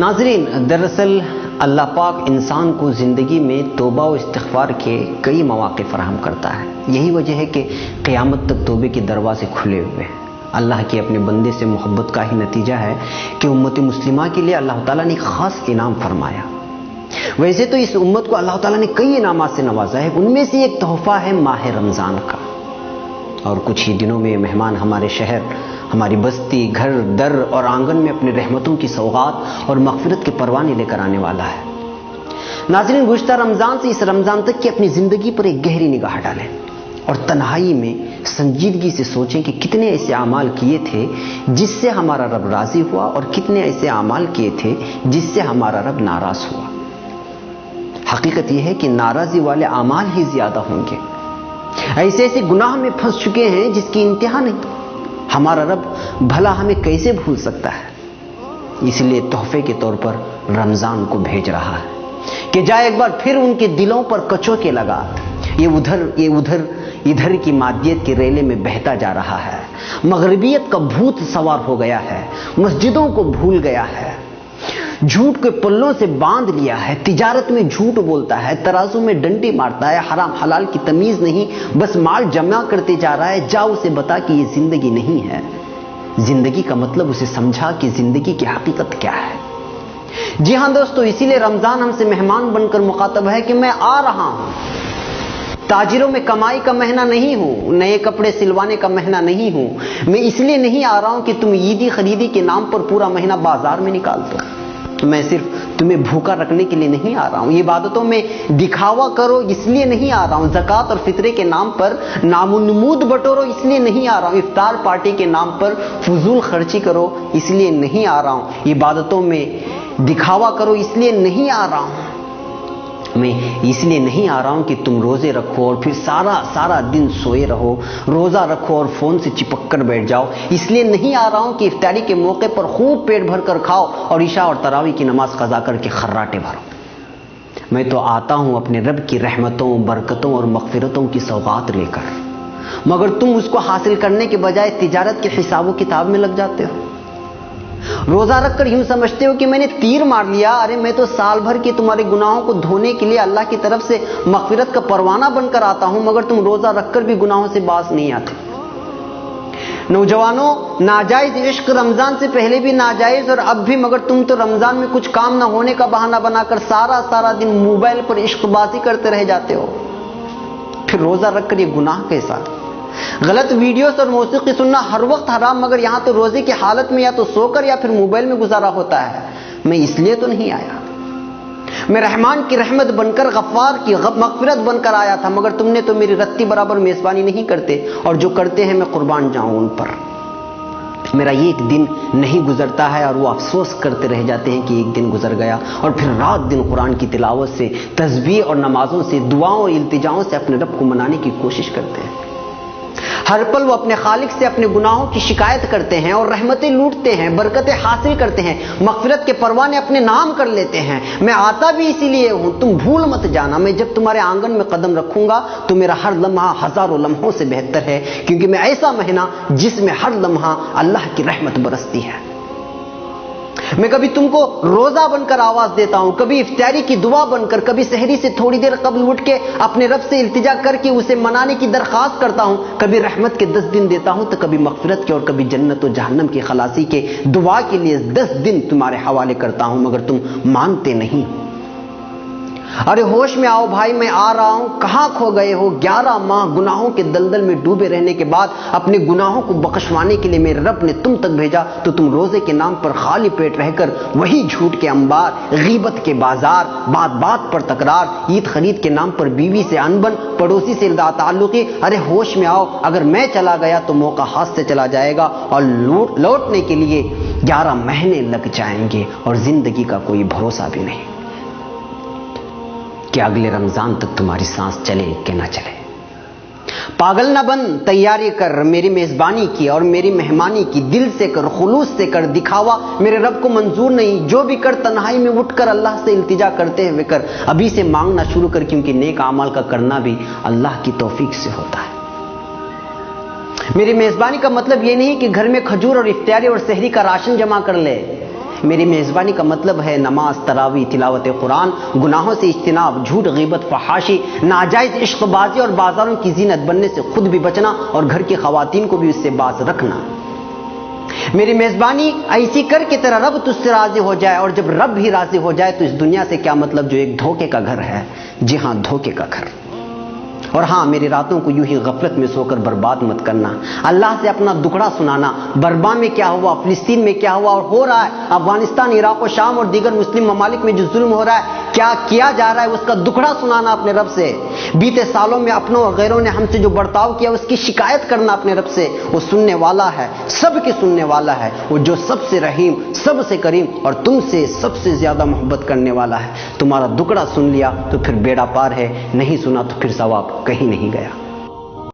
ناظرین، دراصل اللہ پاک انسان کو زندگی میں توبہ و استغفار کے کئی مواقع فراہم کرتا ہے۔ یہی وجہ ہے کہ قیامت تک توبے کے دروازے کھلے ہوئے ہیں۔ اللہ کے اپنے بندے سے محبت کا ہی نتیجہ ہے کہ امت مسلمہ کے لیے اللہ تعالیٰ نے ایک خاص انعام فرمایا۔ ویسے تو اس امت کو اللہ تعالیٰ نے کئی انعامات سے نوازا ہے، ان میں سے ایک تحفہ ہے ماہ رمضان کا۔ اور کچھ ہی دنوں میں مہمان ہمارے شہر، ہماری بستی، گھر در اور آنگن میں اپنی رحمتوں کی سوغات اور مغفرت کے پروانے لے کر آنے والا ہے۔ ناظرین، گزشتہ رمضان سے اس رمضان تک کی اپنی زندگی پر ایک گہری نگاہ ڈالیں اور تنہائی میں سنجیدگی سے سوچیں کہ کتنے ایسے اعمال کیے تھے جس سے ہمارا رب راضی ہوا اور کتنے ایسے اعمال کیے تھے جس سے ہمارا رب ناراض ہوا۔ حقیقت یہ ہے کہ ناراضی والے اعمال ہی زیادہ ہوں گے۔ ایسے ایسے گناہ میں پھنس چکے ہیں جس کی انتہا نہیں۔ ہمارا رب بھلا ہمیں کیسے بھول سکتا ہے؟ اس لیے تحفے کے طور پر رمضان کو بھیج رہا ہے کہ جائے ایک بار پھر ان کے دلوں پر کچوکے لگا۔ یہ ادھر کی مادیت کے ریلے میں بہتا جا رہا ہے۔ مغربیت کا بھوت سوار ہو گیا ہے، مسجدوں کو بھول گیا ہے، جھوٹ کے پلوں سے باندھ لیا ہے، تجارت میں جھوٹ بولتا ہے، ترازو میں ڈنڈی مارتا ہے، حرام حلال کی تمیز نہیں، بس مال جمع کرتے جا رہا ہے۔ جا اسے بتا کہ یہ زندگی نہیں ہے۔ زندگی کا مطلب اسے سمجھا کہ زندگی کی حقیقت کیا ہے۔ جی ہاں دوستو، اسی لیے رمضان ہم سے مہمان بن کر مخاطب ہے کہ میں آ رہا ہوں۔ تاجروں میں کمائی کا مہینہ نہیں ہوں، نئے کپڑے سلوانے کا مہینہ نہیں ہوں۔ میں اس لیے نہیں آ رہا ہوں کہ تم عیدی خریدی کے نام پر پورا مہینہ بازار میں نکال دو۔ میں صرف تمہیں بھوکا رکھنے کے لیے نہیں آ رہا ہوں۔ عبادتوں میں دکھاوا کرو اس لیے نہیں آ رہا ہوں۔ زکوٰۃ اور فطرے کے نام پر نام و نمود بٹورو اس لیے نہیں آ رہا ہوں۔ افطار پارٹی کے نام پر فضول خرچی کرو اس لیے نہیں آ رہا ہوں۔ عبادتوں میں دکھاوا کرو اس لیے نہیں آ رہا ہوں۔ میں اس لیے نہیں آ رہا ہوں کہ تم روزے رکھو اور پھر سارا دن سوئے رہو، روزہ رکھو اور فون سے چپک کر بیٹھ جاؤ۔ اس لیے نہیں آ رہا ہوں کہ افطاری کے موقع پر خوب پیٹ بھر کر کھاؤ اور عشاء اور تراویح کی نماز قضا کر کے خراٹے بھرو۔ میں تو آتا ہوں اپنے رب کی رحمتوں، برکتوں اور مغفرتوں کی سوغات لے کر، مگر تم اس کو حاصل کرنے کے بجائے تجارت کے حساب و کتاب میں لگ جاتے ہو۔ روزہ رکھ کر یوں سمجھتے ہو کہ میں نے تیر مار لیا۔ ارے میں تو سال بھر کے تمہارے گناہوں کو دھونے کے لیے اللہ کی طرف سے مغفرت کا پروانہ بن کر آتا ہوں، مگر تم روزہ رکھ کر بھی گناہوں سے باز نہیں آتے۔ نوجوانوں، ناجائز عشق رمضان سے پہلے بھی ناجائز اور اب بھی، مگر تم تو رمضان میں کچھ کام نہ ہونے کا بہانہ بنا کر سارا دن موبائل پر عشق بازی کرتے رہ جاتے ہو۔ پھر روزہ رکھ کر یہ گناہ کیسا؟ غلط ویڈیوز اور موسیقی سننا ہر وقت حرام، مگر یہاں تو روزے کی حالت میں یا تو سو کر یا پھر موبائل میں گزارا ہوتا ہے۔ میں اس لیے تو نہیں آیا۔ میں رحمان کی رحمت بن کر، غفار کی مغفرت بن کر آیا تھا، مگر تم نے تو میری رتی برابر میزبانی نہیں کرتے، اور جو کرتے ہیں میں قربان جاؤں ان پر۔ میرا یہ ایک دن نہیں گزرتا ہے اور وہ افسوس کرتے رہ جاتے ہیں کہ ایک دن گزر گیا، اور پھر رات دن قرآن کی تلاوت سے، تسبیح اور نمازوں سے، دعاؤں اور التجاؤں سے اپنے رب کو منانے کی کوشش کرتے ہیں۔ ہر پل وہ اپنے خالق سے اپنے گناہوں کی شکایت کرتے ہیں اور رحمتیں لوٹتے ہیں، برکتیں حاصل کرتے ہیں، مغفرت کے پروانے اپنے نام کر لیتے ہیں۔ میں آتا بھی اسی لیے ہوں، تم بھول مت جانا، میں جب تمہارے آنگن میں قدم رکھوں گا تو میرا ہر لمحہ ہزاروں لمحوں سے بہتر ہے، کیونکہ میں ایسا مہینہ جس میں ہر لمحہ اللہ کی رحمت برستی ہے۔ میں کبھی تم کو روزہ بن کر آواز دیتا ہوں، کبھی افطاری کی دعا بن کر، کبھی سحری سے تھوڑی دیر قبل اٹھ کے اپنے رب سے التجا کر کے اسے منانے کی درخواست کرتا ہوں، کبھی رحمت کے 10 دن دیتا ہوں تو کبھی مغفرت کے اور کبھی جنت و جہنم کی خلاصی کے دعا کے لیے 10 دن تمہارے حوالے کرتا ہوں، مگر تم مانتے نہیں۔ ارے ہوش میں آؤ بھائی، میں آ رہا ہوں، کہاں کھو گئے ہو؟ 11 ماہ گناہوں کے دلدل میں ڈوبے رہنے کے بعد اپنے گناہوں کو بخشوانے کے لیے میرے رب نے تم تک بھیجا، تو تم روزے کے نام پر خالی پیٹ رہ کر وہی جھوٹ کے انبار، غیبت کے بازار، بات پر تکرار، عید خرید کے نام پر بیوی سے انبن، پڑوسی سے تعلقی۔ ارے ہوش میں آؤ، اگر میں چلا گیا تو موقع ہاتھ سے چلا جائے گا اور لوٹنے کے لیے 11 مہینے لگ جائیں گے، اور زندگی کا کوئی بھروسہ بھی نہیں کہ اگلے رمضان تک تمہاری سانس چلے کہ نہ چلے۔ پاگل نہ بن، تیاری کر، میری میزبانی کی اور میری مہمانی کی، دل سے کر، خلوص سے کر، دکھاوا میرے رب کو منظور نہیں۔ جو بھی کر تنہائی میں اٹھ کر اللہ سے التجا کرتے ہوئے کر، ابھی سے مانگنا شروع کر، کیونکہ نیک اعمال کا کرنا بھی اللہ کی توفیق سے ہوتا ہے۔ میری میزبانی کا مطلب یہ نہیں کہ گھر میں کھجور اور افطاری اور سحری کا راشن جمع کر لے، میری میزبانی کا مطلب ہے نماز، تراویح، تلاوت قرآن، گناہوں سے اجتناب، جھوٹ، غیبت، فحاشی، ناجائز عشق بازی اور بازاروں کی زینت بننے سے خود بھی بچنا اور گھر کی خواتین کو بھی اس سے باز رکھنا۔ میری میزبانی ایسی کر کے تیرا رب تجھ سے راضی ہو جائے، اور جب رب بھی راضی ہو جائے تو اس دنیا سے کیا مطلب جو ایک دھوکے کا گھر ہے۔ جی ہاں، دھوکے کا گھر۔ اور ہاں، میری راتوں کو یوں ہی غفلت میں سو کر برباد مت کرنا، اللہ سے اپنا دکھڑا سنانا، برما میں کیا ہوا، فلسطین میں کیا ہوا اور ہو رہا ہے، افغانستان، عراق و شام اور دیگر مسلم ممالک میں جو ظلم ہو رہا ہے، کیا کیا جا رہا ہے، اس کا دکھڑا سنانا اپنے رب سے۔ بیتے سالوں میں اپنوں اور غیروں نے ہم سے جو برتاؤ کیا اس کی شکایت کرنا اپنے رب سے۔ وہ سننے والا ہے، سب کے سننے والا ہے، وہ جو سب سے رحیم، سب سے کریم اور تم سے سب سے زیادہ محبت کرنے والا ہے۔ تمہارا دکھڑا سن لیا تو پھر بیڑا پار ہے، نہیں سنا تو پھر ثواب کہیں نہیں گیا۔